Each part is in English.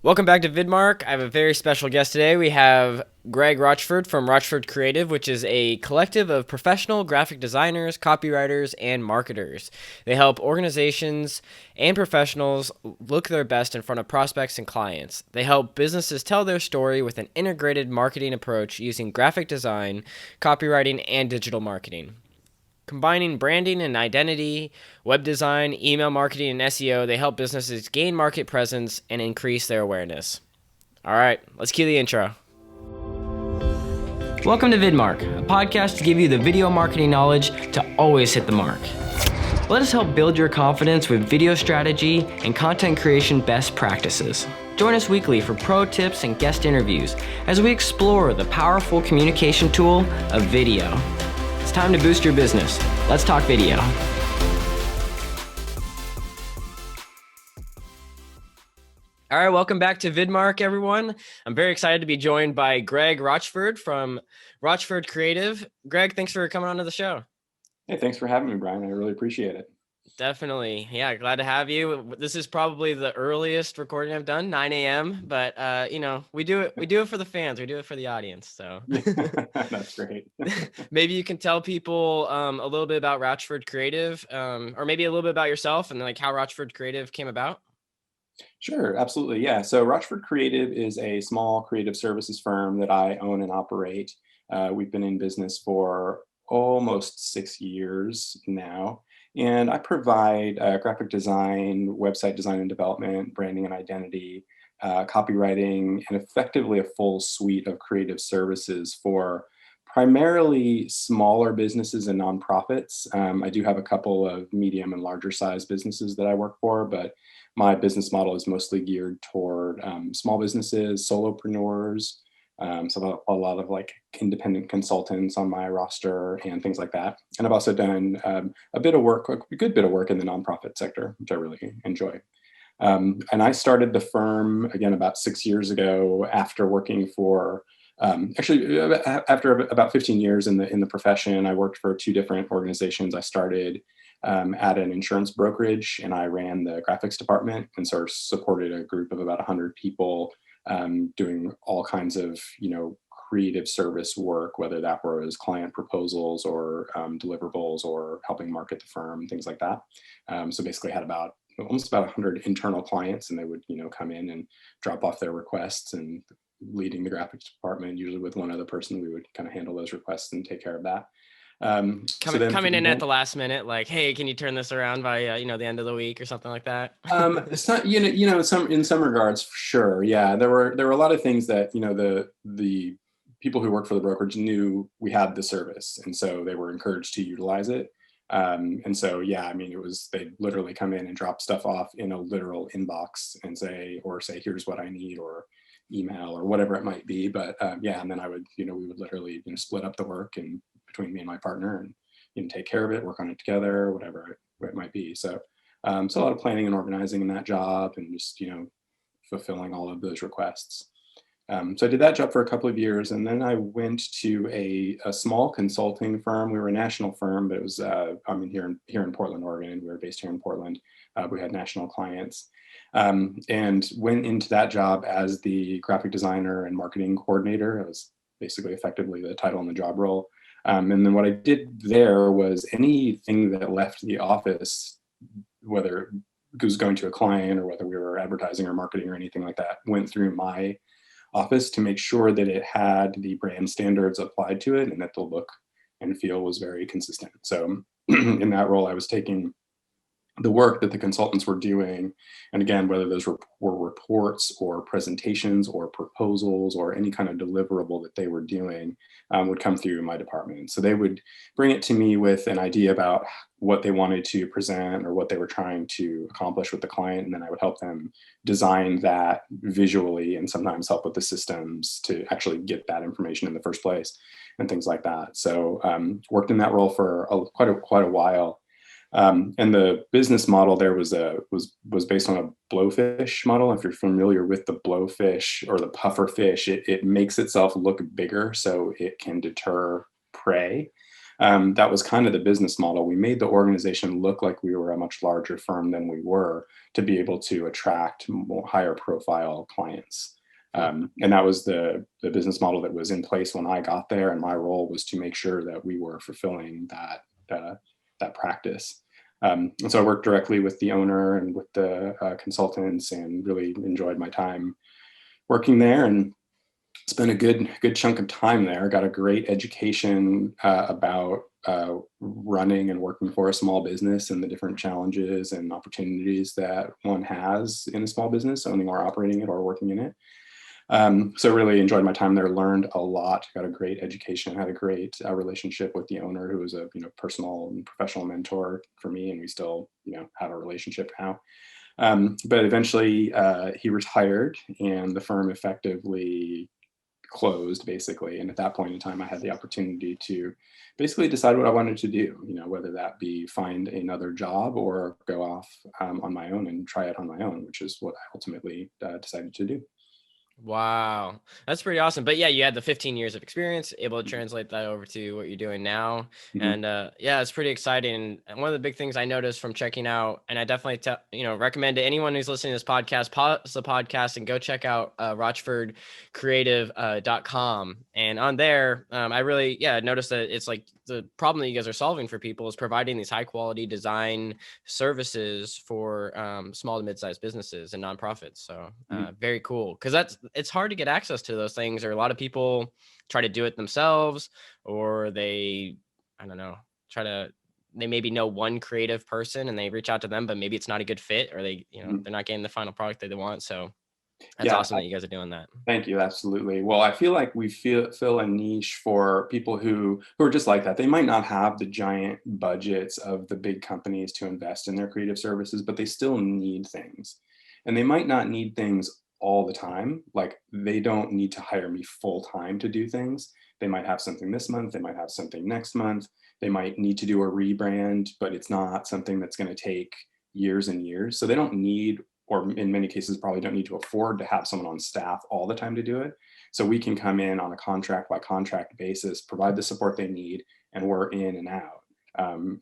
Welcome back to Vidmark. I have a very special guest today. We have Greg Rochford from Rochford Creative, which is a collective of professional graphic designers, copywriters, and marketers. They help organizations and professionals look their best in front of prospects and clients. They help businesses tell their story with an integrated marketing approach using graphic design, copywriting, and digital marketing. Combining branding and identity, web design, email marketing, and SEO, they help businesses gain market presence and increase their awareness. All right, let's cue the intro. Welcome to Vidmark, a podcast to give you the video marketing knowledge to always hit the mark. Let us help build your confidence with video strategy and content creation best practices. Join us weekly for pro tips and guest interviews as we explore the powerful communication tool of video. It's time to boost your business. Let's talk video. All right, welcome back to Vidmark, everyone. I'm very excited to be joined by Greg Rochford from Rochford Creative. Greg, thanks for coming on to the show. Hey, thanks for having me, Brian. I really appreciate it. Definitely. Yeah, glad to have you. This is probably the earliest recording I've done, 9 a.m. But we do it for the fans. We do it for the audience. So That's great. Maybe you can tell people a little bit about Rochford Creative, or maybe a little bit about yourself and like how Rochford Creative came about. Sure, absolutely. Yeah. So Rochford Creative is a small creative services firm that I own and operate. We've been in business for almost 6 years now. And I provide graphic design, website design and development, branding and identity, copywriting, and effectively a full suite of creative services for primarily smaller businesses and nonprofits. I do have a couple of medium and larger size businesses that I work for, but my business model is mostly geared toward small businesses, solopreneurs, so a lot of like independent consultants on my roster and things like that. And I've also done a good bit of work in the nonprofit sector, which I really enjoy. And I started the firm again about 6 years ago after working for after about 15 years in the profession. I worked for two different organizations. I started at an insurance brokerage, and I ran the graphics department and sort of supported a group of about 100 people doing all kinds of creative service work, whether that was client proposals or deliverables or helping market the firm, things like that. So basically, I had almost about 100 internal clients, and they would come in and drop off their requests, and leading the graphics department, usually with one other person, we would kind of handle those requests and take care of that. Coming in at the last minute, like, hey, can you turn this around by the end of the week or something like that? It's not, in some regards, sure, yeah. There were a lot of things that the people who worked for the brokerage knew we had the service, and so they were encouraged to utilize it. And so, yeah, I mean, they'd literally come in and drop stuff off in a literal inbox and say, here's what I need, or email or whatever it might be. But yeah, and then we would literally split up the work and between me and my partner, and take care of it, work on it together, whatever it might be. So so a lot of planning and organizing in that job, and just fulfilling all of those requests. So I did that job for a couple of years, and then I went to a small consulting firm. We were a national firm, but it was here in Portland, Oregon. We were based here in Portland. We had national clients, and went into that job as the graphic designer and marketing coordinator. It was basically effectively the title and the job role. And then what I did there was anything that left the office, whether it was going to a client or whether we were advertising or marketing or anything like that, went through my office to make sure that it had the brand standards applied to it and that the look and feel was very consistent. So in that role, I was taking the work that the consultants were doing, and again, whether those were reports or presentations or proposals or any kind of deliverable that they were doing, would come through my department. So they would bring it to me with an idea about what they wanted to present or what they were trying to accomplish with the client, and then I would help them design that visually, and sometimes help with the systems to actually get that information in the first place and things like that. So worked in that role for quite a while. And the business model there was based on a blowfish model. If you're familiar with the blowfish or the puffer fish, it makes itself look bigger so it can deter prey. That was kind of the business model. We made the organization look like we were a much larger firm than we were to be able to attract more higher profile clients. And that was the business model that was in place when I got there. And my role was to make sure that we were fulfilling that practice. And so I worked directly with the owner and with the consultants, and really enjoyed my time working there, and spent a good chunk of time there. Got a great education about running and working for a small business, and the different challenges and opportunities that one has in a small business, owning or operating it or working in it. So really enjoyed my time there, learned a lot, got a great education, had a great relationship with the owner, who was a personal and professional mentor for me, and we still have a relationship now. But eventually he retired, and the firm effectively closed, basically. And at that point in time, I had the opportunity to basically decide what I wanted to do, whether that be find another job or go off on my own and try it on my own, which is what I ultimately decided to do. Wow, that's pretty awesome. But yeah, you had the 15 years of experience, able to Mhm. translate that over to what you're doing now. Mhm. And yeah, it's pretty exciting. And one of the big things I noticed from checking out, and I definitely recommend to anyone who's listening to this podcast, pause the podcast and go check out rochfordcreative.com. And on there, I really, noticed that it's like the problem that you guys are solving for people is providing these high quality design services for small to mid-sized businesses and nonprofits. So Mhm. very cool, because it's hard to get access to those things, or a lot of people try to do it themselves, or they, I don't know, try to, they maybe know one creative person and they reach out to them, but maybe it's not a good fit, or they, Mhm. they're not getting the final product that they want. So that's Yeah, awesome that you guys are doing that. thank you. Absolutely. Well, I feel like we fill a niche for people who are just like that. They might not have the giant budgets of the big companies to invest in their creative services, but they still need things. And they might not need things all the time. Like, they don't need to hire me full time to do things. They might have something this month, they might have something next month. They might need to do a rebrand, but it's not something that's going to take years and years. So they don't need, or in many cases probably don't need to afford to have someone on staff all the time to do it. So we can come in on a contract by contract basis, provide the support they need, and we're in and out.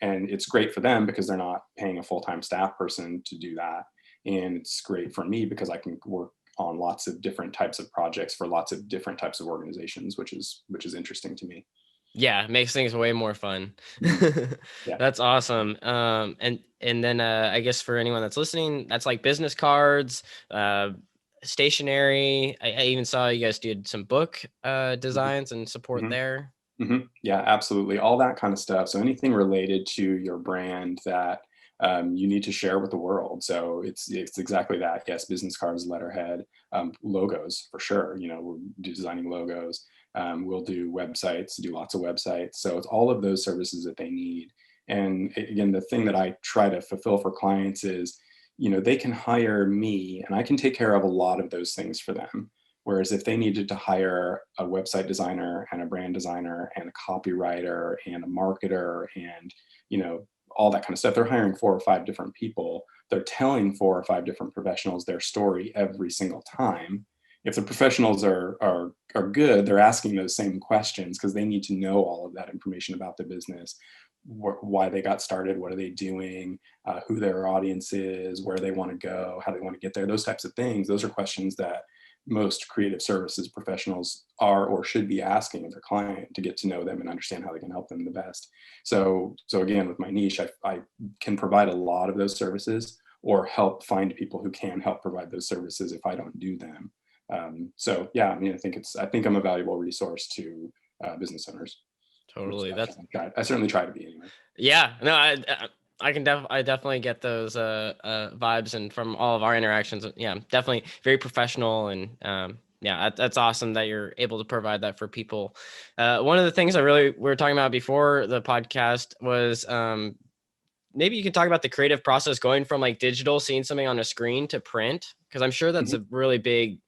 And it's great for them because they're not paying a full-time staff person to do that. And it's great for me because I can work on lots of different types of projects for lots of different types of organizations, which is interesting to me. Yeah, it makes things way more fun. Mhm. Yeah. That's awesome. And then I guess for anyone that's listening, that's like business cards, uh, stationery. I even saw you guys did some book Mhm. designs and support Mhm. there. Yeah, absolutely. All that kind of stuff. So anything related to your brand that you need to share with the world. So it's exactly that. Yes, business cards, letterhead, logos for sure. We're designing logos. We'll do websites, do lots of websites. So it's all of those services that they need. And again, the thing that I try to fulfill for clients is, they can hire me, and I can take care of a lot of those things for them. Whereas if they needed to hire a website designer and a brand designer and a copywriter and a marketer and, all that kind of stuff, they're hiring 4 or 5 different people. They're telling 4 or 5 different professionals their story every single time. If the professionals are good, they're asking those same questions because they need to know all of that information about the business, why they got started, what are they doing, who their audience is, where they want to go, how they want to get there, those types of things. Those are questions that most creative services professionals are or should be asking their client to get to know them and understand how they can help them the best. So again, with my niche, I can provide a lot of those services or help find people who can help provide those services if I don't do them. So yeah, I mean, I think I'm a valuable resource to business owners, which Totally. That's I certainly try to be anyway. yeah. No, I can I definitely get those vibes, and from all of our interactions, yeah, definitely very professional, and yeah, that's awesome that you're able to provide that for people. One of the things I really we were talking about before the podcast was maybe you could talk about the creative process going from like digital, seeing something on a screen, to print, because I'm sure that's Mhm. a really big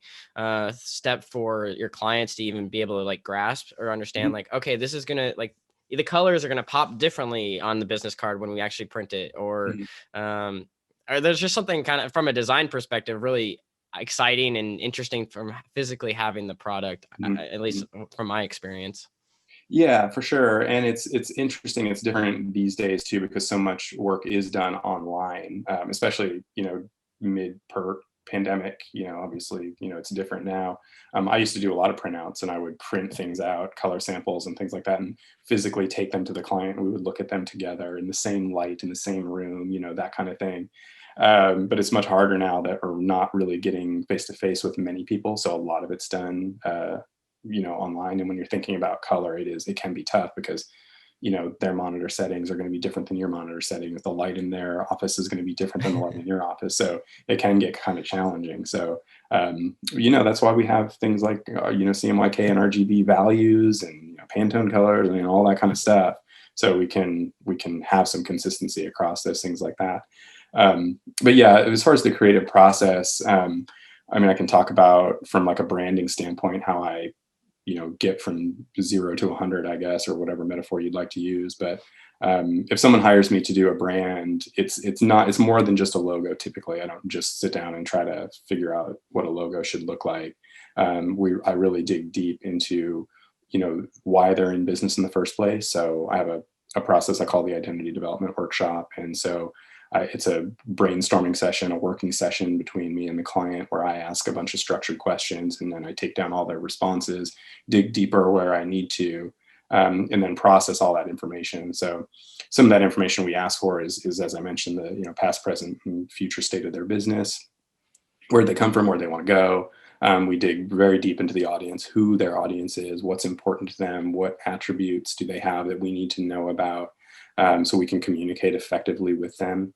step for your clients to even be able to like grasp or understand, Mhm. like, okay, this is gonna like the colors are gonna pop differently on the business card when we actually print it, Mhm. um or there's just something kind of from a design perspective really exciting and interesting from physically having the product, Mhm. at least Mhm. from my experience. Yeah, for sure. And it's interesting. It's different these days too, because so much work is done online, especially mid per pandemic. Obviously, it's different now. I used to do a lot of printouts, and I would print things out, color samples, and things like that, and physically take them to the client. And we would look at them together in the same light in the same room, that kind of thing. But it's much harder now that we're not really getting face to face with many people. So a lot of it's done online. And when you're thinking about color, it can be tough because their monitor settings are going to be different than your monitor settings. The light in their office is going to be different than the light in your office, so it can get kind of challenging. So that's why we have things like CMYK and RGB values and Pantone colors and all that kind of stuff, so we can have some consistency across those things like that. But yeah, as far as the creative process, I mean, I can talk about from like a branding standpoint how I get from 0 to 100, I guess, or whatever metaphor you'd like to use. But if someone hires me to do a brand, it's more than just a logo. Typically, I don't just sit down and try to figure out what a logo should look like. I really dig deep into why they're in business in the first place. So I have a process I call the identity development workshop, and so it's a brainstorming session, a working session between me and the client where I ask a bunch of structured questions, and then I take down all their responses, dig deeper where I need to, and then process all that information. So some of that information we ask for is as I mentioned, the past, present, and future state of their business, where they come from, where they want to go. We dig very deep into the audience, who their audience is, what's important to them, what attributes do they have that we need to know about, so we can communicate effectively with them.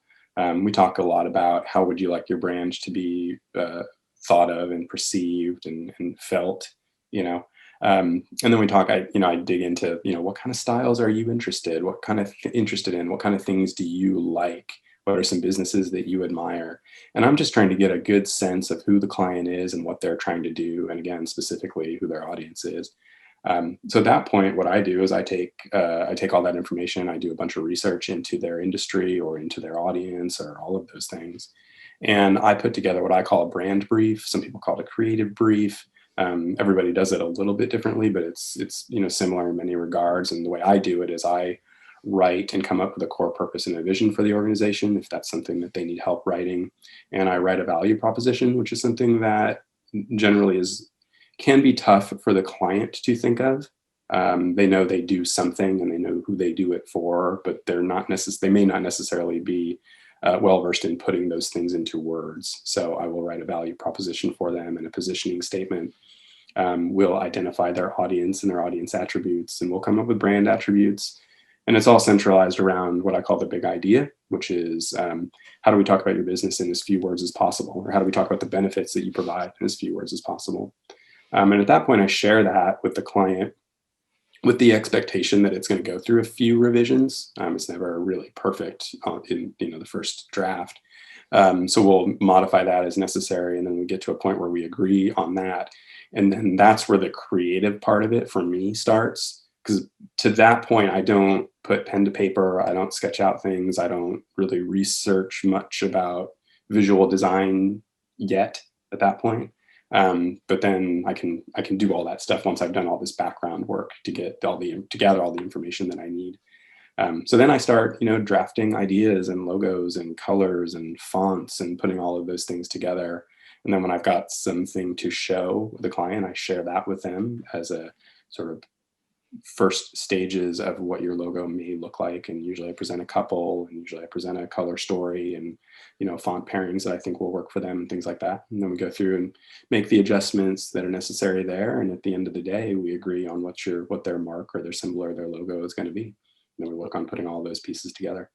We talk a lot about how would you like your brand to be thought of and perceived and felt, and then we talk. I dig into what kind of styles are you interested? What kind of interested in? What kind of things do you like? What are some businesses that you admire? And I'm just trying to get a good sense of who the client is and what they're trying to do, and again, specifically who their audience is. So at that point, what I do is I take all that information, I do a bunch of research into their industry or into their audience or all of those things, and I put together what I call a brand brief. Some people call it a creative brief. Everybody does it a little bit differently, but it's similar in many regards. And the way I do it is I write and come up with a core purpose and a vision for the organization, if that's something that they need help writing, and I write a value proposition, which is something that generally can be tough for the client to think of. They know they do something and they know who they do it for, but they may not necessarily be well versed in putting those things into words. So I will write a value proposition for them and a positioning statement. We'll identify their audience and their audience attributes, and we'll come up with brand attributes. And it's all centralized around what I call the big idea, which is how do we talk about your business in as few words as possible? Or how do we talk about the benefits that you provide in as few words as possible? And at that point, I share that with the client with the expectation that it's going to go through a few revisions. It's never really perfect in the first draft. So we'll modify that as necessary, and then we get to a point where we agree on that, and then that's where the creative part of it for me starts. Because to that point, I don't put pen to paper, I don't sketch out things, I don't really research much about visual design yet at that point. But then I can do all that stuff once I've done all this background work to gather all the information that I need. So then I start, drafting ideas and logos and colors and fonts and putting all of those things together. And then when I've got something to show the client, I share that with them as a sort of first stages of what your logo may look like. And usually I present a couple, and usually I present a color story and font pairings that I think will work for them and things like that. And then we go through and make the adjustments that are necessary there, and at the end of the day we agree on what their mark or their symbol or their logo is going to be, and then we work on putting all those pieces together.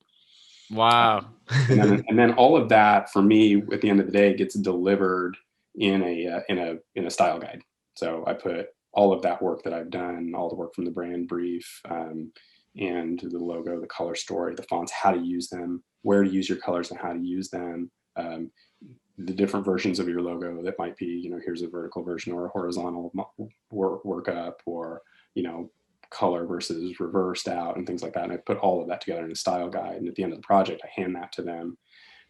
Wow. And then all of that for me at the end of the day gets delivered in a style guide. So I put all of that work that I've done, all the work from the brand brief, and the logo, the color story, the fonts, how to use them, where to use your colors and how to use them, the different versions of your logo that might be, here's a vertical version or a horizontal workup, or, color versus reversed out and things like that. And I put all of that together in a style guide. And at the end of the project, I hand that to them.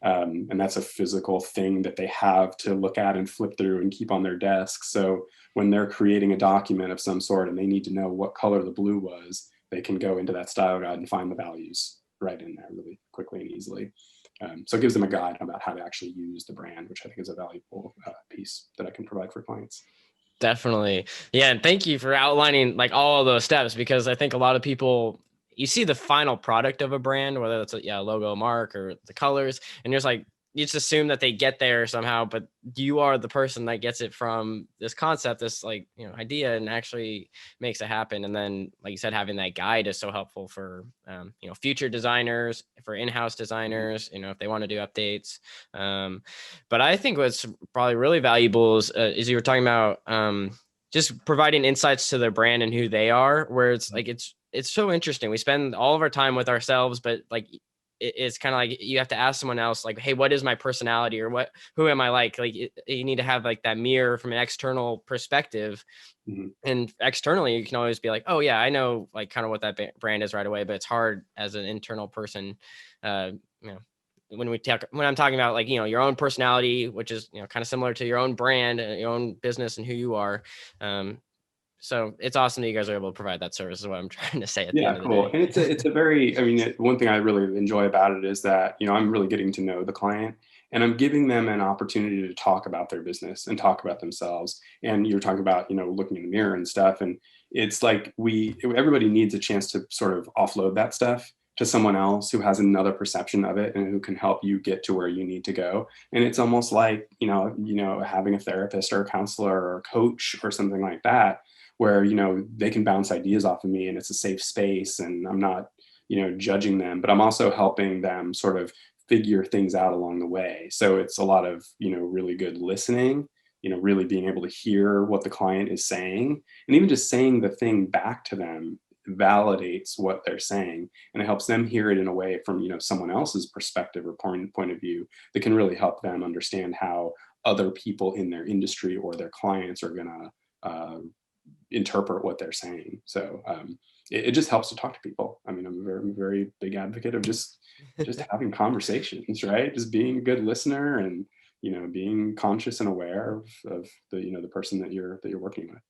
And that's a physical thing that they have to look at and flip through and keep on their desk. So when they're creating a document of some sort and they need to know what color the blue was, they can go into that style guide and find the values right in there really quickly and easily. So it gives them a guide about how to actually use the brand, which I think is a valuable piece that I can provide for clients. Definitely. Yeah. And thank you for outlining like all of those steps, because I think a lot of people, you see the final product of a brand, whether it's a logo, mark, or the colors, and you're just like, you just assume that they get there somehow, but you are the person that gets it from this concept, this like, idea, and actually makes it happen. And then, like you said, having that guide is so helpful for, future designers, for in-house designers, if they want to do updates. But I think what's probably really valuable is you were talking about just providing insights to their brand and who they are, where it's like it's so interesting. We spend all of our time with ourselves, but like it's kind of like you have to ask someone else, like, hey, what is my personality, or who am I like? Like you need to have like that mirror from an external perspective. Mm-hmm. And externally, you can always be like, oh yeah, I know like kind of what that brand is right away, but it's hard as an internal person, you know, when I'm talking about like, your own personality, which is, kind of similar to your own brand, your own business and who you are. So it's awesome that you guys are able to provide that service is what I'm trying to say at the Yeah, end of the cool. day. And it's a very, I mean, one thing I really enjoy about it is that, I'm really getting to know the client and I'm giving them an opportunity to talk about their business and talk about themselves. And you're talking about, looking in the mirror and stuff. And it's like everybody needs a chance to sort of offload that stuff to someone else who has another perception of it and who can help you get to where you need to go. And it's almost like, having a therapist or a counselor or a coach or something like that, where they can bounce ideas off of me and it's a safe space and I'm not judging them, but I'm also helping them sort of figure things out along the way. So it's a lot of really good listening, really being able to hear what the client is saying, and even just saying the thing back to them validates what they're saying, and it helps them hear it in a way from someone else's perspective or point of view that can really help them understand how other people in their industry or their clients are going to interpret what they're saying. So it just helps to talk to people. I mean, I'm a very big advocate of just having conversations, right? Just being a good listener and being conscious and aware of the the person that you're working with.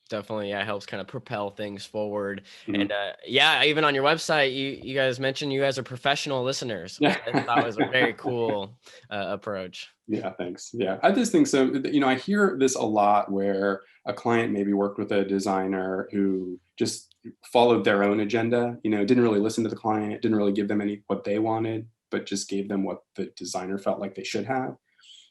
Definitely, yeah, it helps kind of propel things forward. Mm-hmm. And yeah, even on your website, you guys mentioned you guys are professional listeners, which Yeah. I thought was a very cool approach. Yeah, thanks. Yeah, I just think so. I hear this a lot where a client maybe worked with a designer who just followed their own agenda, didn't really listen to the client, didn't really give them any what they wanted, but just gave them what the designer felt like they should have.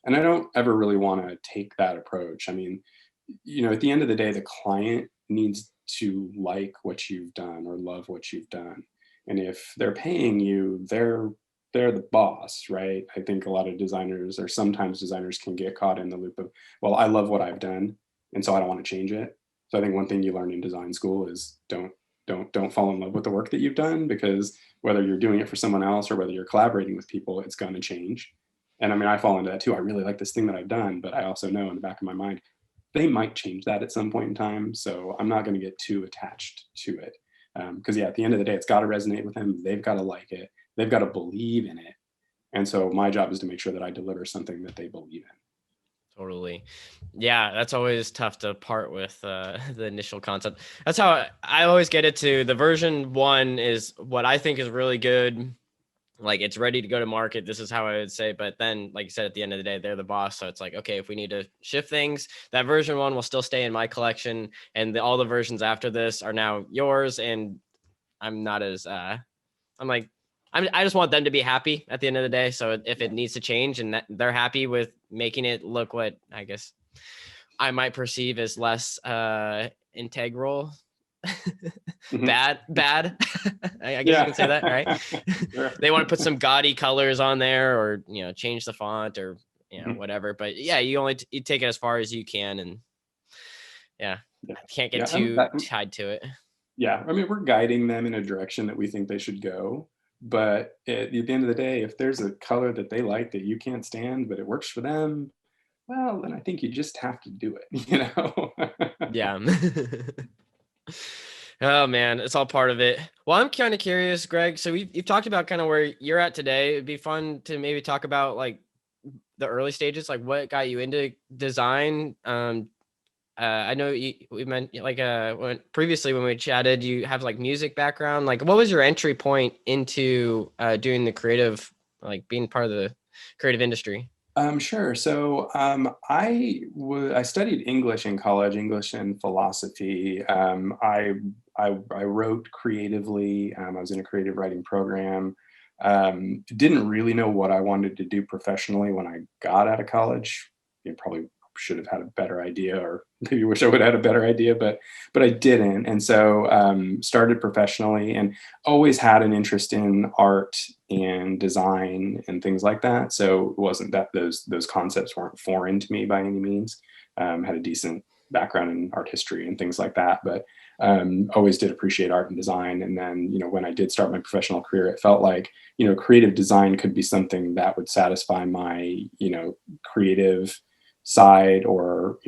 And I don't ever really want to take that approach. I mean, at the end of the day, the client needs to like what you've done or love what you've done. And if they're paying you, they're the boss, right? I think a lot of designers, or sometimes designers, can get caught in the loop of, well, I love what I've done, and so I don't want to change it. So I think one thing you learn in design school is don't fall in love with the work that you've done, because whether you're doing it for someone else or whether you're collaborating with people, it's going to change. And I mean, I fall into that too. I really like this thing that I've done, but I also know in the back of my mind, they might change that at some point in time. So I'm not going to get too attached to it. Because yeah, at the end of the day, it's got to resonate with them. They've got to like it. They've got to believe in it. And so my job is to make sure that I deliver something that they believe in. Totally. Yeah, that's always tough to part with the initial concept. That's how I always get it to. The version 1 is what I think is really good. Like it's ready to go to market. This is how I would say. But then, like you said, at the end of the day, they're the boss. So it's like, okay, if we need to shift things, that version 1 will still stay in my collection. And all the versions after this are now yours. And I'm not as, I'm like, I just want them to be happy at the end of the day. So if it needs to change and that they're happy with making it look what I guess I might perceive as less integral, Mm-hmm. bad. I guess you Yeah. can say that, right? Sure. They want to put some gaudy colors on there, or change the font, or Mm-hmm. whatever. But yeah, you only you take it as far as you can, and yeah, Yeah. I can't get Yeah. too tied to it. Yeah. I mean, we're guiding them in a direction that we think they should go. But at the end of the day, if there's a color that they like that you can't stand, but it works for them, well, then I think you just have to do it, Yeah. Oh man, it's all part of it. Well, I'm kind of curious, Greg. So you've talked about kind of where you're at today. It'd be fun to maybe talk about like the early stages, like what got you into design. I know we meant like when previously when we chatted, you have like music background. Like, what was your entry point into doing the creative, like being part of the creative industry? Sure. So I studied English in college, English and philosophy. I wrote creatively. I was in a creative writing program. Didn't really know what I wanted to do professionally when I got out of college. You know, probably should have had a better idea, or maybe wish I would have had a better idea, but I didn't. And so started professionally, and always had an interest in art and design and things like that. So it wasn't that those concepts weren't foreign to me by any means. Had a decent background in art history and things like that, but always did appreciate art and design. And then, when I did start my professional career, it felt like, creative design could be something that would satisfy my, creative side, or,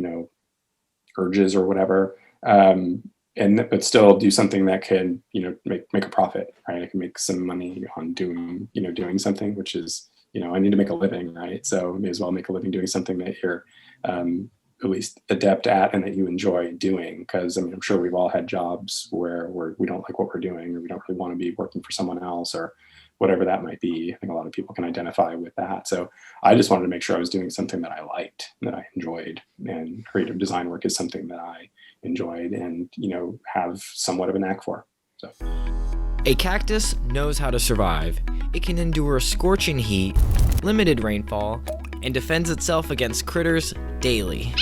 urges or whatever. But still do something that can, make a profit, right? I can make some money on doing something, which is, I need to make a living, right? So may as well make a living doing something that you're at least adept at and that you enjoy doing. Because I mean, I'm sure we've all had jobs where we don't like what we're doing, or we don't really want to be working for someone else, or whatever that might be. I think a lot of people can identify with that. So I just wanted to make sure I was doing something that I liked, that I enjoyed, and creative design work is something that I enjoyed and have somewhat of a knack for. So a cactus knows how to survive. It can endure scorching heat, limited rainfall, and defends itself against critters daily.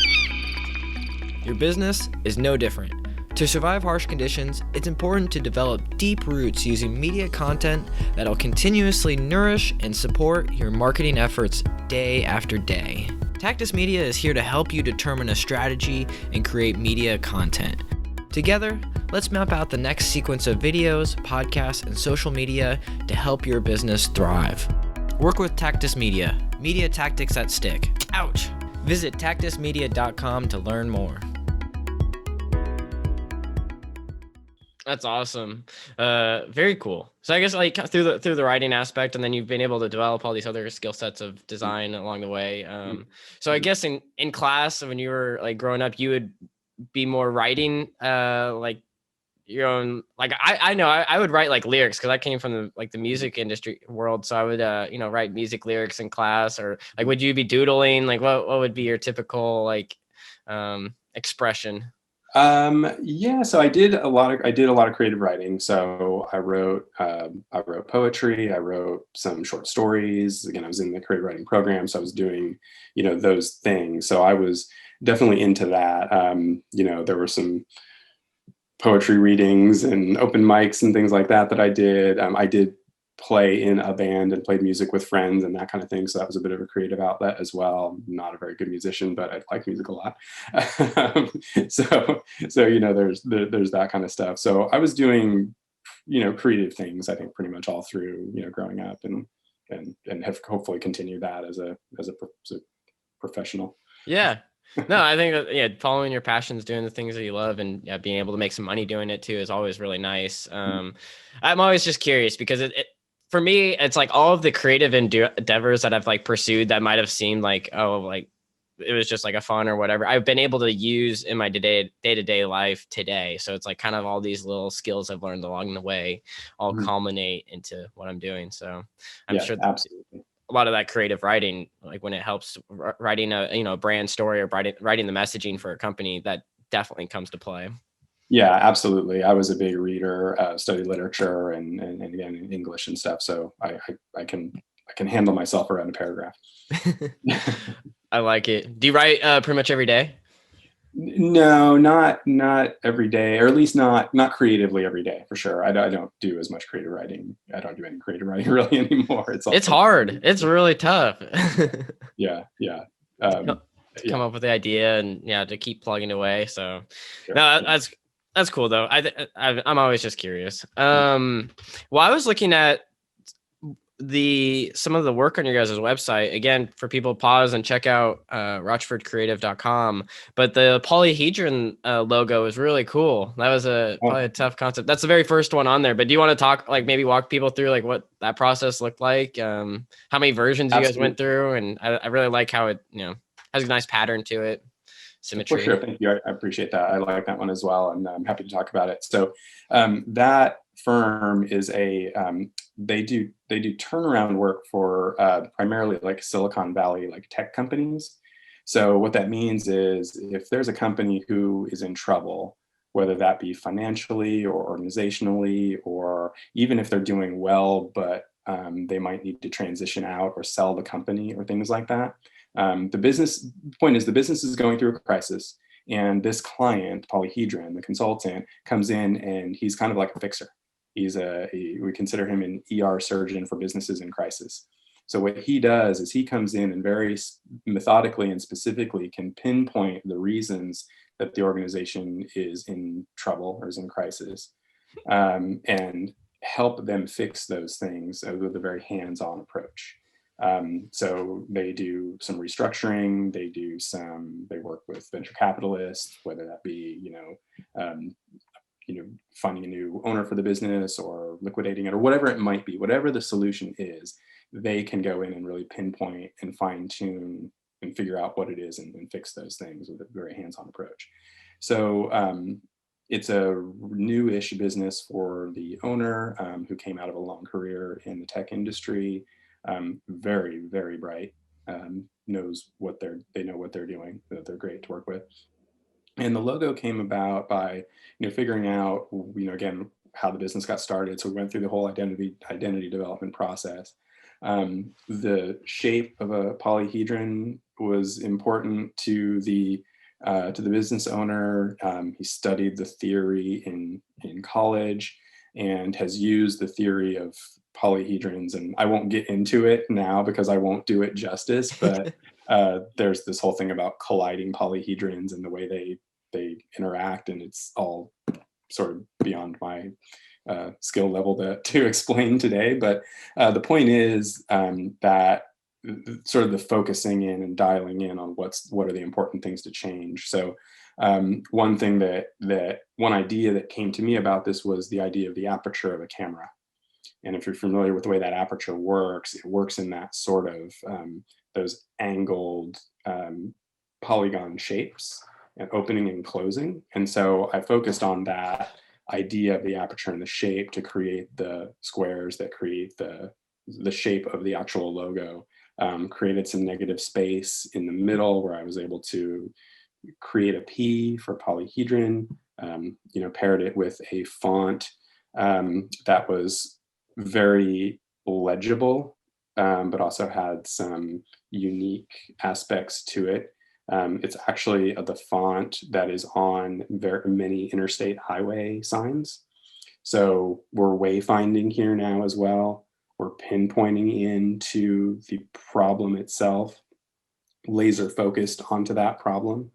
Your business is no different. To survive harsh conditions, it's important to develop deep roots using media content that'll continuously nourish and support your marketing efforts day after day. Tactus Media is here to help you determine a strategy and create media content. Together, let's map out the next sequence of videos, podcasts, and social media to help your business thrive. Work with Tactus Media, media tactics that stick. Ouch! Visit tactusmedia.com to learn more. That's awesome. Very cool. So I guess like through the writing aspect, and then you've been able to develop all these other skill sets of design along the way. So I guess in class when you were like growing up, you would be more writing like your own, like I know I would write like lyrics because I came from the music industry world. So I would write music lyrics in class, or like would you be doodling? Like what would be your typical like expression? Yeah, so I did a lot of creative writing. So I wrote poetry, I wrote some short stories. Again, I was in the creative writing program, so I was doing, those things. So I was definitely into that. There were some poetry readings and open mics and things like that I did. I did play in a band and played music with friends and that kind of thing. So that was a bit of a creative outlet as well. I'm not a very good musician, but I like music a lot. So there's that kind of stuff. So I was doing, creative things, I think pretty much all through, growing up, and have hopefully continued that as a professional. Yeah. No, I think that, yeah, following your passions, doing the things that you love, and yeah, being able to make some money doing it too is always really nice. I'm always just curious because for me, it's like all of the creative endeavors that I've like pursued that might have seemed like, oh, like it was just like a fun or whatever, I've been able to use in my day-to-day life today. So it's like kind of all these little skills I've learned along the way all Mhm. culminate into what I'm doing. So I'm Yeah, sure absolutely. a lot of that creative writing, like when it helps writing a brand story or writing the messaging for a company, that definitely comes to play. Yeah, absolutely. I was a big reader, studied literature and again English and stuff. So I can handle myself around a paragraph. I like it. Do you write pretty much every day? No, not every day, or at least not creatively every day for sure. I don't do as much creative writing. I don't do any creative writing really anymore. It's all It's hard. It's really tough. yeah. to come Yeah, up with the idea and yeah, to keep plugging away. So sure. no, that's cool though. I'm always just curious. Well, I was looking at some of the work on your guys' website, again, for people to pause and check out rochfordcreative.com, but the polyhedron logo is really cool. That was probably a tough concept. That's the very first one on there, but do you want to talk, like maybe walk people through like what that process looked like, how many versions you guys went through? And I really like how it, has a nice pattern to it. Symmetry. For sure. Thank you. I appreciate that. I like that one as well. And I'm happy to talk about it. So that firm is they do turnaround work for primarily like Silicon Valley, like tech companies. So what that means is if there's a company who is in trouble, whether that be financially or organizationally, or even if they're doing well, but they might need to transition out or sell the company or things like that. The point is the business is going through a crisis, and this client, Polyhedron, the consultant, comes in and he's kind of like a fixer. We consider him an ER surgeon for businesses in crisis. So what he does is he comes in and very methodically and specifically can pinpoint the reasons that the organization is in trouble or is in crisis, and help them fix those things with a very hands-on approach. So they do some restructuring, they work with venture capitalists, whether that be, finding a new owner for the business or liquidating it or whatever it might be, whatever the solution is, they can go in and really pinpoint and fine tune and figure out what it is and fix those things with a very hands-on approach. So it's a new-ish business for the owner who came out of a long career in the tech industry. Very, very bright, knows what they know what they're doing, that they're great to work with. And the logo came about by, figuring out, again, how the business got started. So we went through the whole identity development process. The shape of a polyhedron was important to the business owner. He studied the theory in college and has used the theory of polyhedrons, and I won't get into it now because I won't do it justice, but there's this whole thing about colliding polyhedrons and the way they interact, and it's all sort of beyond my skill level to explain today. But the point is that sort of the focusing in and dialing in on what are the important things to change. So one idea that came to me about this was the idea of the aperture of a camera. And if you're familiar with the way that aperture works, it works in that sort of those angled polygon shapes and opening and closing. And so I focused on that idea of the aperture and the shape to create the squares that create the shape of the actual logo. Created some negative space in the middle where I was able to create a P for polyhedron, paired it with a font that was very legible, but also had some unique aspects to it. It's actually the font that is on very many interstate highway signs. So we're wayfinding here now as well. We're pinpointing into the problem itself, laser focused onto that problem.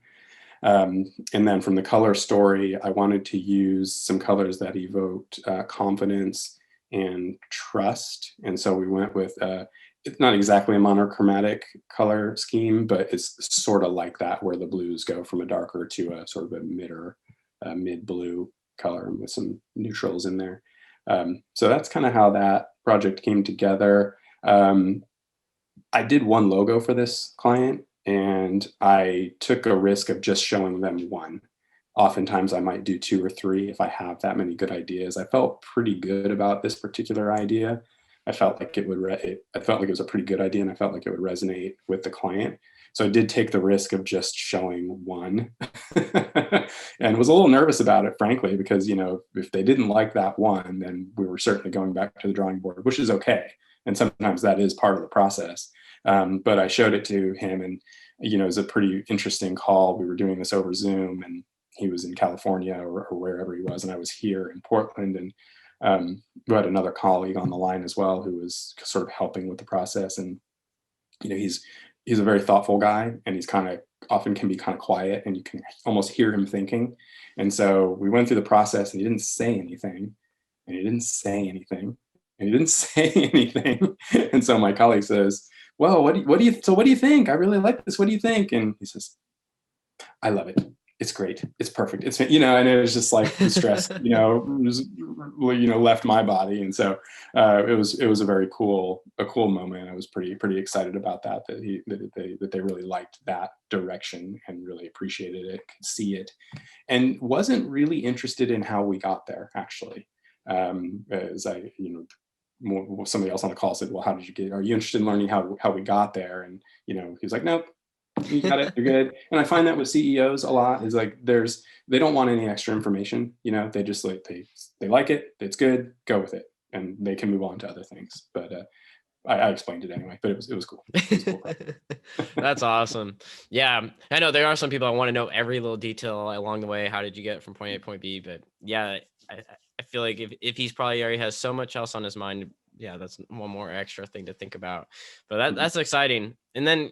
And then from the color story, I wanted to use some colors that evoked confidence and trust. And so we went with, it's not exactly a monochromatic color scheme, but it's sort of like that, where the blues go from a darker to a sort of a mid blue color with some neutrals in there. So that's kind of how that project came together. I did one logo for this client, and I took a risk of just showing them one. Oftentimes I might do two or three if I have that many good ideas. I felt pretty good about this particular idea. I felt like it was a pretty good idea, and I felt like it would resonate with the client. So I did take the risk of just showing one and was a little nervous about it, frankly, because, if they didn't like that one, then we were certainly going back to the drawing board, which is okay. And sometimes that is part of the process. But I showed it to him, and, it was a pretty interesting call. We were doing this over Zoom, and he was in California or wherever he was, and I was here in Portland. And we had another colleague on the line as well who was sort of helping with the process. And, he's a very thoughtful guy, and he's often can be kind of quiet, and you can almost hear him thinking. And so we went through the process, and he didn't say anything, and he didn't say anything. And he didn't say anything. And so my colleague says, well, what do you think? I really like this. What do you think? And he says, I love it. It's great. It's perfect. It's, and it was just like the stress, left my body. And so it was a very cool moment. I was pretty excited about that they really liked that direction and really appreciated it, could see it, and wasn't really interested in how we got there, actually. As I, somebody else on the call said, well, are you interested in learning how we got there? And, he's like, nope, you got it, you're good. And I find that with CEOs a lot is like, they don't want any extra information. They just like, they like it, it's good, go with it. And they can move on to other things. But I explained it anyway, but it was cool. It was cool. That's awesome. Yeah, I know there are some people that want to know every little detail along the way. How did you get from point A to point B? But yeah, I feel like if he's probably already has so much else on his mind, yeah, that's one more extra thing to think about. But that's exciting. And then,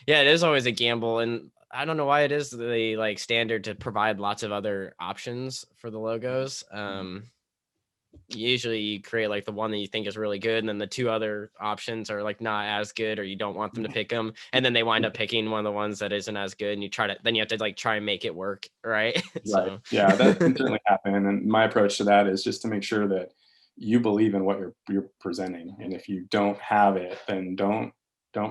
yeah, it is always a gamble. And I don't know why it is the like standard to provide lots of other options for the logos. Usually you create like the one that you think is really good, and then the two other options are like not as good, or you don't want them to pick them, and then they wind up picking one of the ones that isn't as good, and then you have to like try and make it work, right? Right. Yeah, that can certainly happen. And my approach to that is just to make sure that you believe in what you're presenting, and if you don't have it, then don't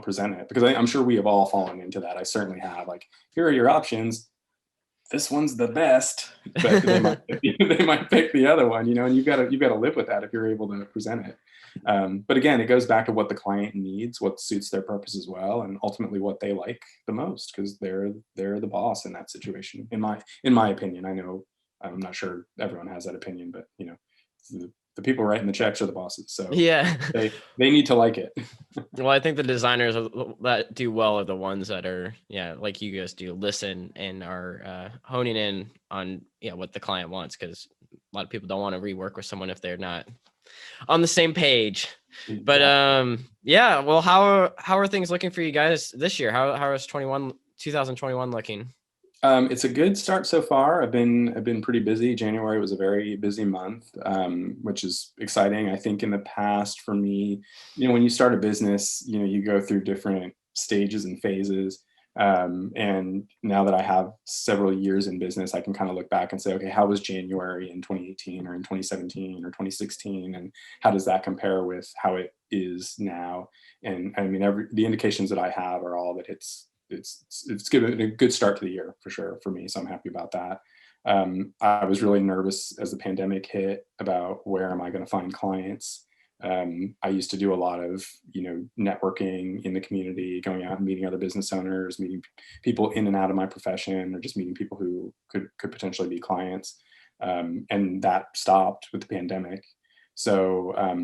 present it, because I'm sure we have all fallen into that. I certainly have. Like, here are your options, this one's the best, but they might pick the other one, and you've got to live with that if you're able to present it. But again, it goes back to what the client needs, what suits their purpose as well, and ultimately what they like the most, because they're the boss in that situation. In my opinion, I know I'm not sure everyone has that opinion, but the people writing the checks are the bosses, so yeah, they need to like it. Well, I think the designers that do well are the ones that are, like you guys do, listen and are honing in on what the client wants, because a lot of people don't want to rework with someone if they're not on the same page. Exactly. But yeah, well, how are things looking for you guys this year? How is 2021 looking? It's a good start so far. I've been pretty busy. January was a very busy month, which is exciting. I think in the past for me, when you start a business, you go through different stages and phases. And now that I have several years in business, I can kind of look back and say, okay, how was January in 2018 or in 2017 or 2016? And how does that compare with how it is now? And I mean, the indications that I have are all that it's given a good start to the year for sure for me. So I'm happy about that. I was really nervous as the pandemic hit about where am I going to find clients. I used to do a lot of, networking in the community, going out and meeting other business owners, meeting people in and out of my profession, or just meeting people who could potentially be clients. And that stopped with the pandemic. So I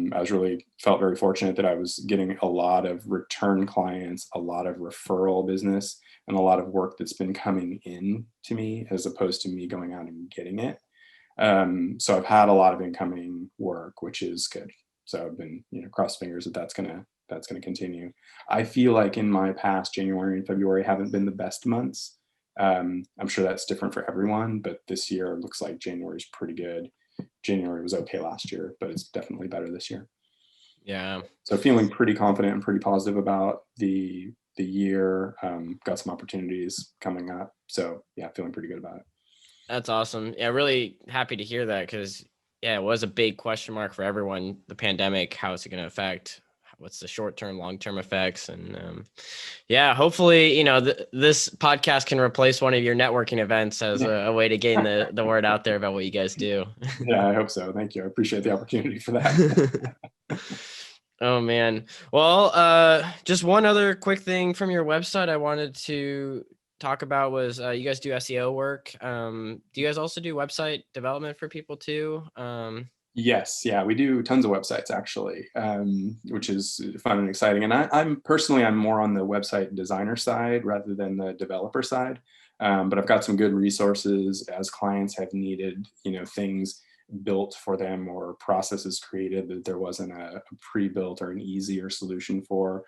felt very fortunate that I was getting a lot of return clients, a lot of referral business, and a lot of work that's been coming in to me as opposed to me going out and getting it. So I've had a lot of incoming work, which is good. So I've been, cross fingers that's gonna continue. I feel like in my past, January and February haven't been the best months. I'm sure that's different for everyone, but this year it looks like January is pretty good. January was okay last year, but it's definitely better this year. Yeah. So feeling pretty confident and pretty positive about the year. Got some opportunities coming up. So yeah, feeling pretty good about it. That's awesome. Yeah, really happy to hear that, because it was a big question mark for everyone. The pandemic, how is it going to affect? What's the short-term, long-term effects? And hopefully, this podcast can replace one of your networking events as a way to gain the word out there about what you guys do. Yeah, I hope so. Thank you. I appreciate the opportunity for that. Oh man. Well, just one other quick thing from your website I wanted to talk about was you guys do SEO work. Do you guys also do website development for people too? Yes, yeah, we do tons of websites actually, which is fun and exciting. And I'm more on the website designer side rather than the developer side. But I've got some good resources as clients have needed, things built for them or processes created that there wasn't a pre-built or an easier solution for.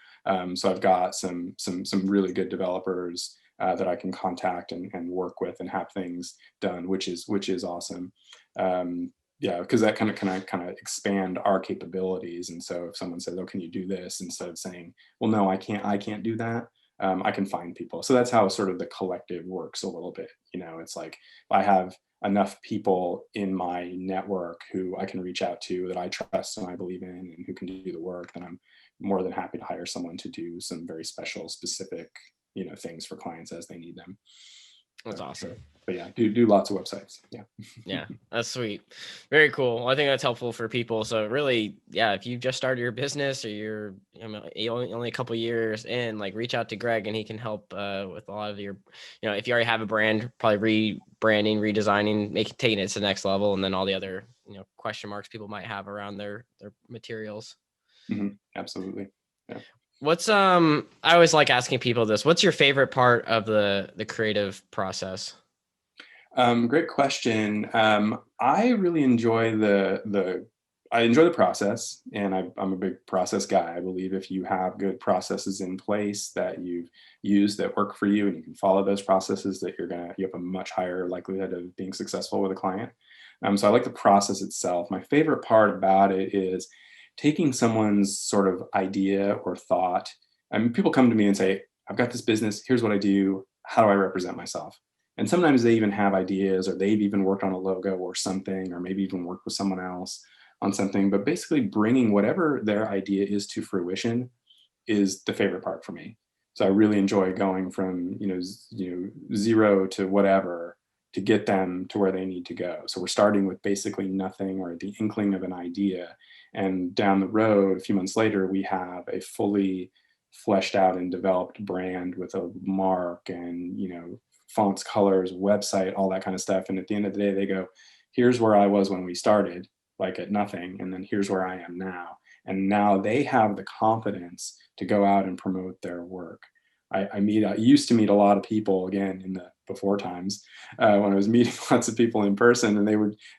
So I've got some really good developers that I can contact and work with and have things done, which is awesome. Yeah, because that kind of expand our capabilities. And so if someone says, "Oh, can you do this?" instead of saying, "Well, no, I can't do that," I can find people. So that's how sort of the collective works a little bit. It's like if I have enough people in my network who I can reach out to that I trust and I believe in and who can do the work, then I'm more than happy to hire someone to do some very special, specific, things for clients as they need them. That's So, awesome. but yeah, do lots of websites. Yeah. Yeah, that's sweet. Very cool. I think that's helpful for people. So really, yeah, if you just started your business or you're only a couple years in, like reach out to Greg and he can help with a lot of your, if you already have a brand, probably rebranding, redesigning, taking it to the next level, and then all the other, question marks people might have around their materials. Absolutely. Yeah. What's I always like asking people this. What's your favorite part of the creative process? Great question. I really enjoy I enjoy the process, and I'm a big process guy. I believe if you have good processes in place that you've used that work for you, and you can follow those processes, that you have a much higher likelihood of being successful with a client. So I like the process itself. My favorite part about it is taking someone's sort of idea or thought. I mean, people come to me and say, "I've got this business. Here's what I do. How do I represent myself?" And sometimes they even have ideas, or they've even worked on a logo or something, or maybe even worked with someone else on something. But basically, bringing whatever their idea is to fruition is the favorite part for me. So I really enjoy going from zero to whatever to get them to where they need to go. So we're starting with basically nothing or the inkling of an idea, and down the road, a few months later, we have a fully fleshed out and developed brand with a mark and fonts, colors, website, all that kind of stuff. And at the end of the day, they go, "Here's where I was when we started, like at nothing, and then here's where I am now." And now they have the confidence to go out and promote their work. I used to meet a lot of people, again, in the before times, when I was meeting lots of people in person, and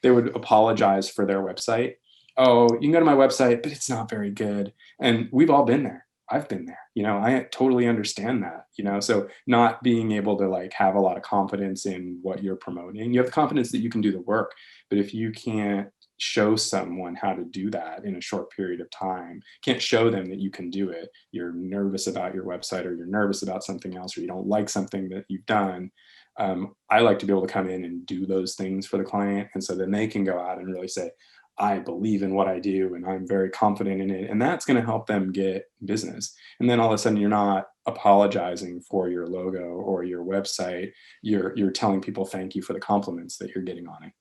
they would apologize for their website. "Oh, you can go to my website, but it's not very good." And we've all been there. I've been there. I totally understand that. So not being able to like have a lot of confidence in what you're promoting, you have the confidence that you can do the work, but if you can't show someone how to do that in a short period of time, can't show them that you can do it, you're nervous about your website, or you're nervous about something else, or you don't like something that you've done. I like to be able to come in and do those things for the client, and so then they can go out and really say, "I believe in what I do and I'm very confident in it." And that's going to help them get business. And then all of a sudden, you're not apologizing for your logo or your website. You're telling people thank you for the compliments that you're getting on it.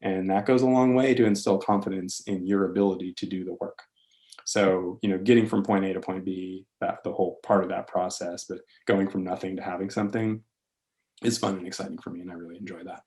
And that goes a long way to instill confidence in your ability to do the work. So, getting from point A to point B, that the whole part of that process, but going from nothing to having something is fun and exciting for me. And I really enjoy that.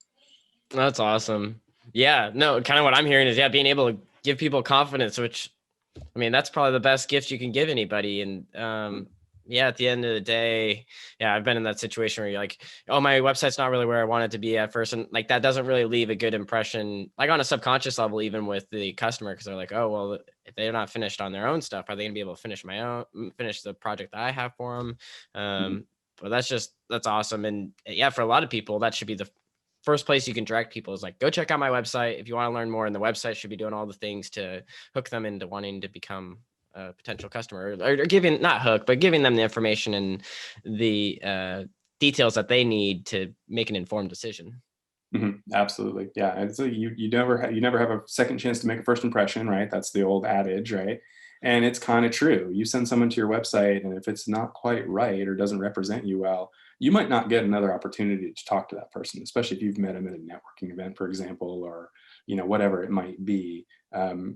That's awesome. Yeah, no, kind of what I'm hearing is, yeah, being able to give people confidence, which, I mean, that's probably the best gift you can give anybody. And yeah, at the end of the day, yeah, I've been in that situation where you're like, "Oh, my website's not really where I want it to be at first." And like, that doesn't really leave a good impression, like on a subconscious level, even with the customer. Cause they're like, "Oh, well, if they're not finished on their own stuff, are they gonna be able to finish the project that I have for them?" Mhm. But that's awesome. And yeah, for a lot of people, that should be the first place you can direct people is like, go check out my website if you want to learn more. And the website should be doing all the things to hook them into wanting to become a potential customer, or giving, not hook, but giving them the information and the details that they need to make an informed decision. Absolutely. Yeah. And so you never have a second chance to make a first impression, right? That's the old adage, right? And it's kind of true. You send someone to your website, and if it's not quite right or doesn't represent you well, you might not get another opportunity to talk to that person, especially if you've met them at a networking event, for example, or whatever it might be.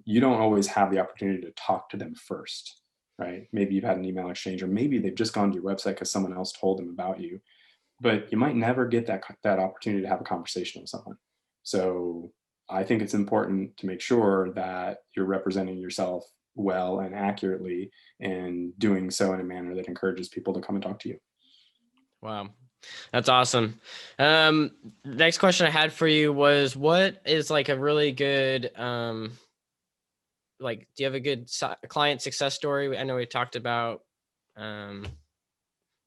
You don't always have the opportunity to talk to them first, right? Maybe you've had an email exchange, or maybe they've just gone to your website because someone else told them about you, but you might never get that opportunity to have a conversation with someone. So I think it's important to make sure that you're representing yourself well and accurately, and doing so in a manner that encourages people to come and talk to you. Wow. That's awesome. Next question I had for you was, what is like a really good, like, do you have a good client success story? I know we talked about, um,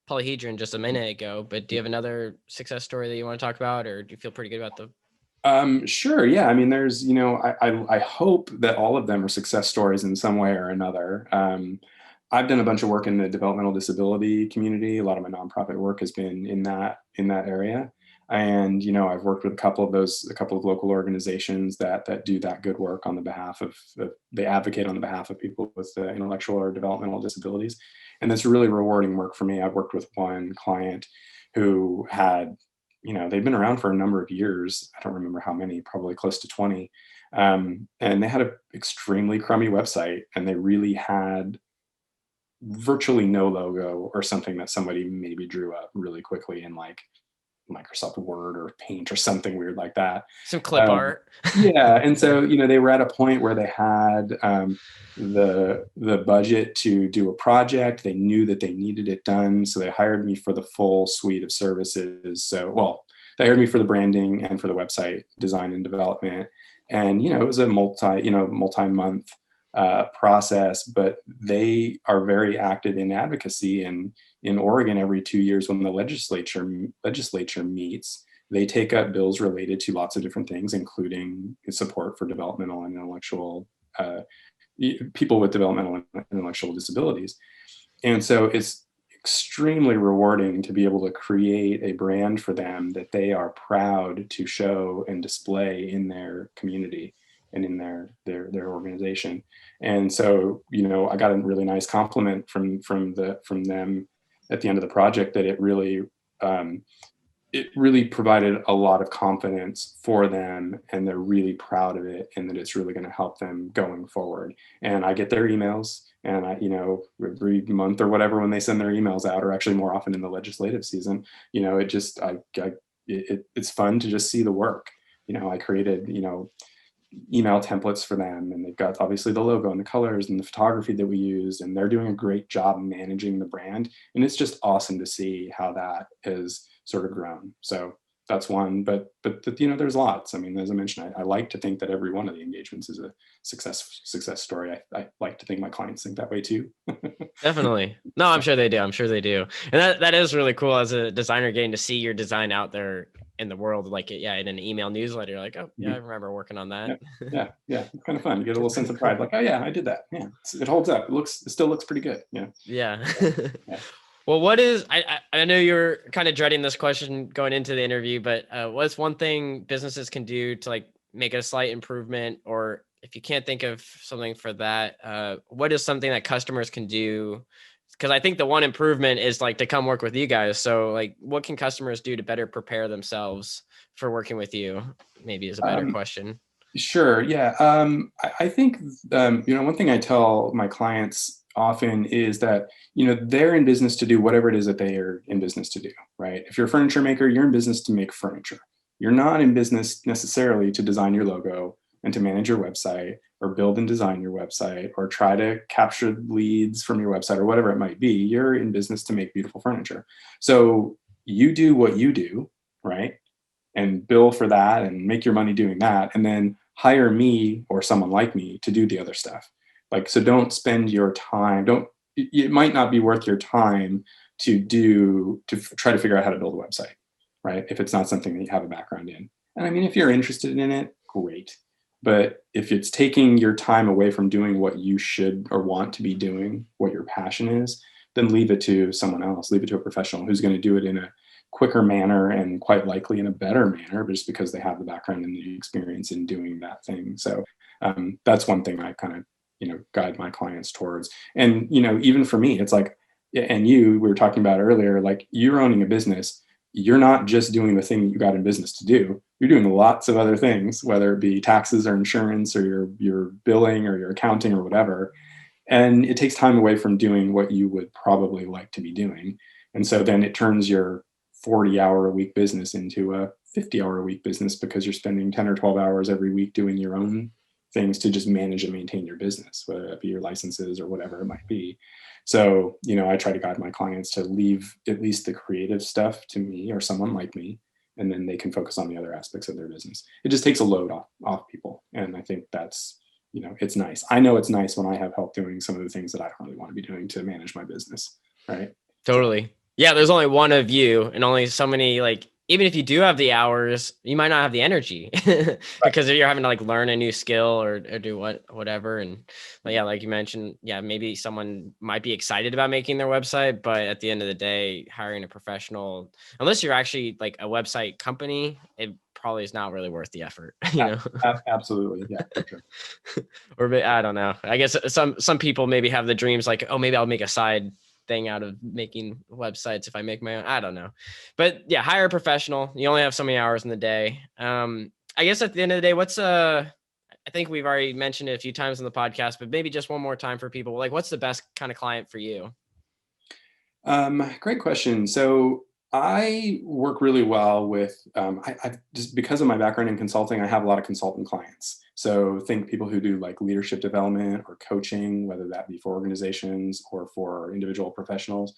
polyhedron just a minute ago, but do you have another success story that you want to talk about, or do you feel pretty good about the? Sure. Yeah. I mean, there's, I hope that all of them are success stories in some way or another. I've done a bunch of work in the developmental disability community. A lot of my nonprofit work has been in that area. And, I've worked with a couple of local organizations that do that good work on the behalf they advocate on the behalf of people with intellectual or developmental disabilities. And that's really rewarding work for me. I've worked with one client who had, they've been around for a number of years. I don't remember how many, probably close to 20. And they had an extremely crummy website, and they really had virtually no logo, or something that somebody maybe drew up really quickly in like Microsoft Word or Paint or something weird like that. Some clip art. Yeah, and so they were at a point where they had the budget to do a project. They knew that they needed it done, so they hired me for the full suite of services. So, well, they hired me for the branding and for the website design and development. And it was a multi-month process, but they are very active in advocacy. And in Oregon, every 2 years, when the legislature meets, they take up bills related to lots of different things, including support for developmental and intellectual people with developmental and intellectual disabilities. And so it's extremely rewarding to be able to create a brand for them that they are proud to show and display in their community and in their organization. And so, I got a really nice compliment from them at the end of the project, that it really provided a lot of confidence for them, and they're really proud of it, and that it's really going to help them going forward. And I get their emails, and every month or whatever, when they send their emails out, or actually more often in the legislative season, it's fun to just see the work. I created, email templates for them, and they've got obviously the logo and the colors and the photography that we use, and they're doing a great job managing the brand. And it's just awesome to see how that has sort of grown. So that's one, but there's lots. I mean, as I mentioned, I like to think that every one of the engagements is a success story. I like to think my clients think that way too. Definitely. No, I'm sure they do. I'm sure they do. And that is really cool as a designer, getting to see your design out there in the world, like in an email newsletter. You're like, oh yeah, I remember working on that. Yeah. It's kind of fun. You get a little sense of pride, like, oh yeah, I did that. Yeah, it holds up. It still looks pretty good. Yeah. Yeah. Well, what is, I know you're kind of dreading this question going into the interview, but what's one thing businesses can do to like make a slight improvement? Or if you can't think of something for that, what is something that customers can do? Because I think the one improvement is like to come work with you guys. So like, what can customers do to better prepare themselves for working with you? Maybe is a better question. Sure. Yeah. I think, one thing I tell my clients often is that, they're in business to do whatever it is that they are in business to do, right? If you're a furniture maker, you're in business to make furniture. You're not in business necessarily to design your logo and to manage your website, or build and design your website, or try to capture leads from your website, or whatever it might be. You're in business to make beautiful furniture. So you do what you do, right? And bill for that and make your money doing that. And then hire me or someone like me to do the other stuff. Like, so don't spend your time, it might not be worth your time to try to figure out how to build a website, right? If it's not something that you have a background in. And I mean, if you're interested in it, great. But if it's taking your time away from doing what you should or want to be doing, what your passion is, then leave it to someone else, leave it to a professional who's going to do it in a quicker manner, and quite likely in a better manner, but just because they have the background and the experience in doing that thing. So that's one thing I kind of, guide my clients towards. And, even for me, it's like, and we were talking about earlier, like, you're owning a business. You're not just doing the thing that you got in business to do. You're doing lots of other things, whether it be taxes or insurance or your billing or your accounting or whatever. And it takes time away from doing what you would probably like to be doing. And so then it turns your 40-hour-a-week business into a 50-hour-a-week business, because you're spending 10 or 12 hours every week doing your own things to just manage and maintain your business, whether that be your licenses or whatever it might be. So, I try to guide my clients to leave at least the creative stuff to me or someone like me, and then they can focus on the other aspects of their business. It just takes a load off people. And I think that's, it's nice. I know it's nice when I have help doing some of the things that I don't really want to be doing to manage my business. Right. Totally. Yeah. There's only one of you and only so many like even if you do have the hours, you might not have the energy because you're having to like learn a new skill or do whatever. And yeah, like you mentioned, yeah, maybe someone might be excited about making their website, but at the end of the day, hiring a professional, unless you're actually like a website company, it probably is not really worth the effort, Absolutely. Yeah, for sure. Or I don't know. I guess some people maybe have the dreams like, oh, maybe I'll make a side thing out of making websites if I make my own. I don't know. But yeah, hire a professional. You only have so many hours in the day. I guess at the end of the day, I think we've already mentioned it a few times in the podcast, but maybe just one more time for people. Like, what's the best kind of client for you? Great question. So I work really well with, I just because of my background in consulting, I have a lot of consultant clients. So think people who do like leadership development or coaching, whether that be for organizations or for individual professionals.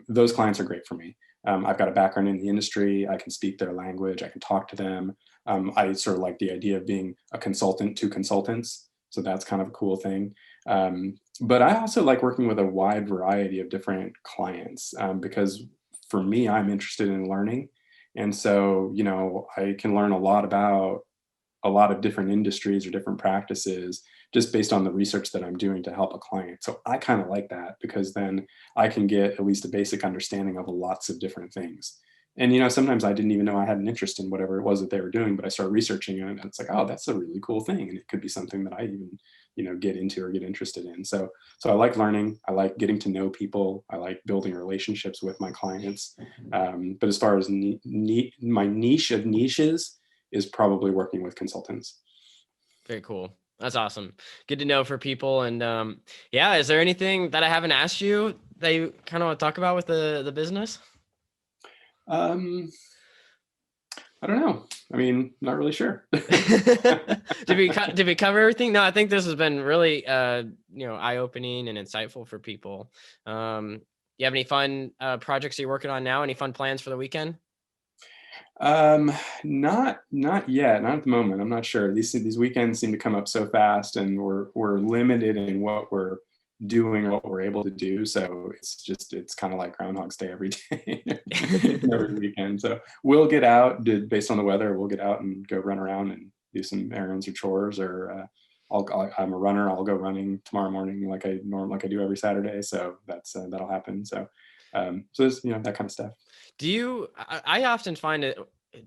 Those clients are great for me. I've got a background in the industry. I can speak their language. I can talk to them. I sort of like the idea of being a consultant to consultants. So that's kind of a cool thing. But I also like working with a wide variety of different clients because for me, I'm interested in learning. And so, I can learn a lot about a lot of different industries or different practices just based on the research that I'm doing to help a client. So I kind of like that because then I can get at least a basic understanding of lots of different things. And sometimes I didn't even know I had an interest in whatever it was that they were doing, but I started researching it and it's like, oh, that's a really cool thing. And it could be something that I even, get into or get interested in. So I like learning. I like getting to know people. I like building relationships with my clients. But as far as my niche of niches is probably working with consultants. Very cool. That's awesome. Good to know for people. And yeah, is there anything that I haven't asked you that you kind of want to talk about with the business? I don't know. I mean, not really sure. Did we cover everything? No, I think this has been really eye-opening and insightful for people. You have any fun projects you're working on now? Any fun plans for the weekend? Not yet. Not at the moment. I'm not sure. These weekends seem to come up so fast, and we're limited in what we're doing or what we're able to do. So it's kind of like Groundhog's Day every day, every weekend. So we'll get out. Based on the weather, we'll get out and go run around and do some errands or chores. Or I'm a runner. I'll go running tomorrow morning like I do every Saturday. So that'll happen. So there's that kind of stuff. I often find it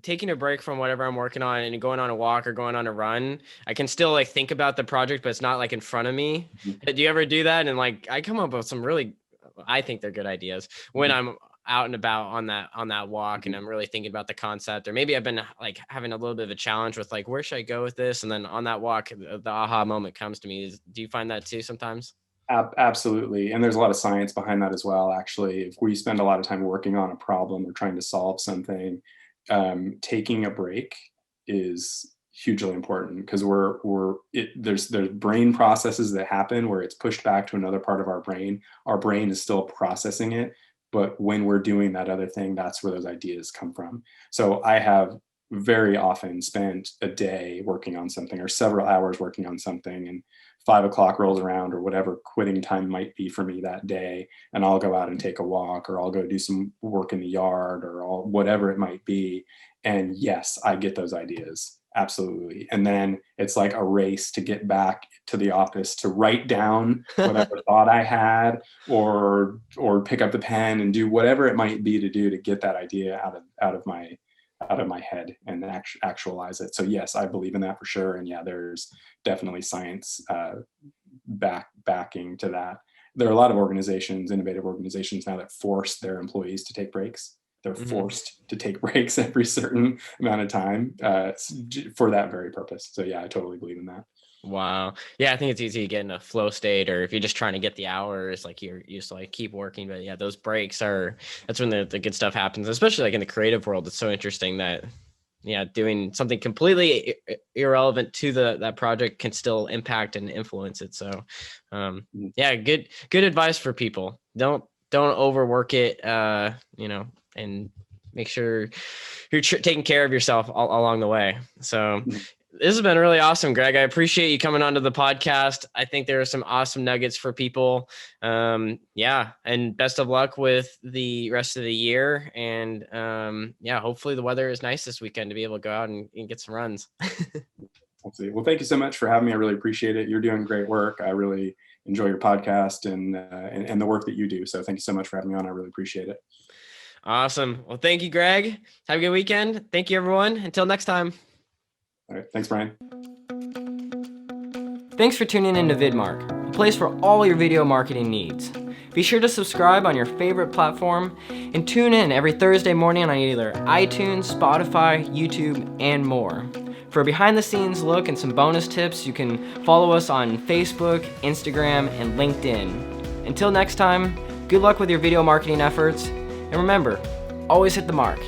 taking a break from whatever I'm working on and going on a walk or going on a run, I can still like think about the project, but it's not like in front of me. Mm-hmm. Do you ever do that? And like, I come up with some really, I think they're good ideas when I'm out and about on that walk and I'm really thinking about the concept, or maybe I've been like having a little bit of a challenge with like, where should I go with this? And then on that walk, the aha moment comes to me. Do you find that too sometimes? Absolutely. And there's a lot of science behind that as well. Actually, if we spend a lot of time working on a problem or trying to solve something, taking a break is hugely important because there's brain processes that happen where it's pushed back to another part of our brain. Our brain is still processing it, but when we're doing that other thing, that's where those ideas come from. So I have very often spent a day working on something or several hours working on something, and 5 o'clock rolls around or whatever quitting time might be for me that day, and I'll go out and take a walk or I'll go do some work in the yard or whatever it might be. And yes, I get those ideas. Absolutely. And then it's like a race to get back to the office to write down whatever thought I had or pick up the pen and do whatever it might be to do to get that idea out of my head and actualize it. So yes, I believe in that for sure. And yeah, there's definitely science backing to that. There are a lot of organizations, innovative organizations now that force their employees to take breaks. They're forced to take breaks every certain amount of time for that very purpose. So yeah, I totally believe in that. Wow. Yeah, I think it's easy to get in a flow state, or if you're just trying to get the hours, like you're used to like keep working. But yeah, those breaks that's when the good stuff happens, especially like in the creative world. It's so interesting that, yeah, doing something completely irrelevant to that project can still impact and influence it. So yeah, good advice for people. Don't overwork it, and make sure you're taking care of yourself along the way. So This has been really awesome, Greg. I appreciate you coming onto the podcast. I think there are some awesome nuggets for people. Yeah, and best of luck with the rest of the year. And yeah, hopefully the weather is nice this weekend to be able to go out and get some runs. Absolutely. Well, thank you so much for having me. I really appreciate it. You're doing great work. I really enjoy your podcast and the work that you do. So thank you so much for having me on. I really appreciate it. Awesome. Well, thank you, Greg. Have a good weekend. Thank you, everyone. Until next time. All right. Thanks, Brian. Thanks for tuning in to VidMark, a place for all your video marketing needs. Be sure to subscribe on your favorite platform and tune in every Thursday morning on either iTunes, Spotify, YouTube, and more. For a behind-the-scenes look and some bonus tips, you can follow us on Facebook, Instagram, and LinkedIn. Until next time, good luck with your video marketing efforts, and remember, always hit the mark.